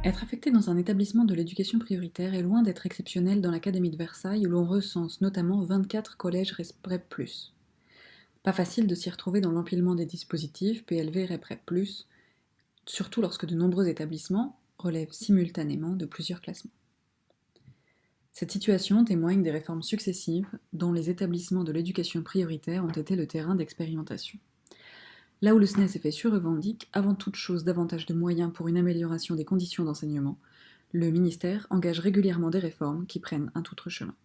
Être affecté dans un établissement de l'éducation prioritaire est loin d'être exceptionnel dans l'Académie de Versailles où l'on recense notamment 24 collèges REP+. Pas facile de s'y retrouver dans l'empilement des dispositifs PLV REP+, surtout lorsque de nombreux établissements relèvent simultanément de plusieurs classements. Cette situation témoigne des réformes successives dont les établissements de l'éducation prioritaire ont été le terrain d'expérimentation. Là où le SNES-FSU revendique avant toute chose davantage de moyens pour une amélioration des conditions d'enseignement, le ministère engage régulièrement des réformes qui prennent un tout autre chemin.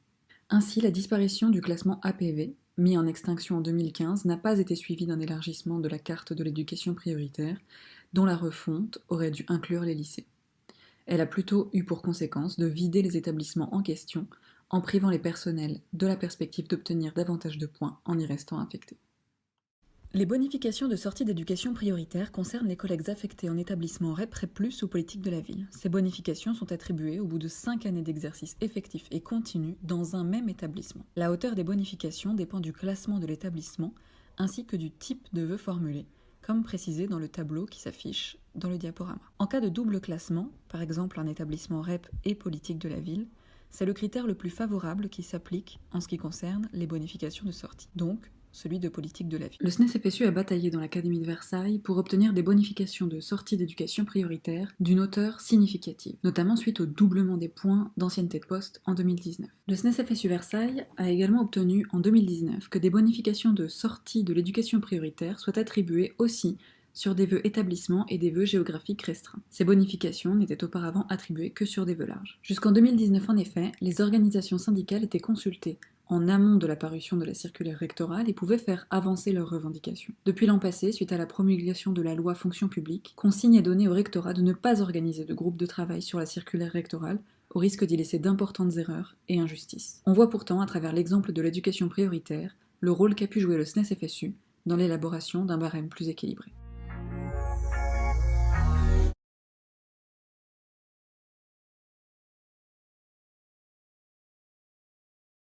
Ainsi, la disparition du classement APV, mis en extinction en 2015, n'a pas été suivie d'un élargissement de la carte de l'éducation prioritaire, dont la refonte aurait dû inclure les lycées. Elle a plutôt eu pour conséquence de vider les établissements en question, en privant les personnels de la perspective d'obtenir davantage de points en y restant affectés. Les bonifications de sortie d'éducation prioritaire concernent les collègues affectés en établissement REP+, ou politique de la ville. Ces bonifications sont attribuées au bout de 5 années d'exercice effectif et continu dans un même établissement. La hauteur des bonifications dépend du classement de l'établissement ainsi que du type de vœu formulé, comme précisé dans le tableau qui s'affiche dans le diaporama. En cas de double classement, par exemple un établissement REP et politique de la ville, c'est le critère le plus favorable qui s'applique en ce qui concerne les bonifications de sortie. Donc, celui de politique de la ville. Le SNES-FSU a bataillé dans l'Académie de Versailles pour obtenir des bonifications de sortie d'éducation prioritaire d'une hauteur significative, notamment suite au doublement des points d'ancienneté de poste en 2019. Le SNES-FSU Versailles a également obtenu en 2019 que des bonifications de sortie de l'éducation prioritaire soient attribuées aussi sur des vœux établissements et des vœux géographiques restreints. Ces bonifications n'étaient auparavant attribuées que sur des vœux larges. Jusqu'en 2019 en effet, les organisations syndicales étaient consultées en amont de la parution de la circulaire rectorale et pouvaient faire avancer leurs revendications. Depuis l'an passé, suite à la promulgation de la loi fonction publique, consigne est donnée au rectorat de ne pas organiser de groupe de travail sur la circulaire rectorale, au risque d'y laisser d'importantes erreurs et injustices. On voit pourtant, à travers l'exemple de l'éducation prioritaire, le rôle qu'a pu jouer le SNES-FSU dans l'élaboration d'un barème plus équilibré.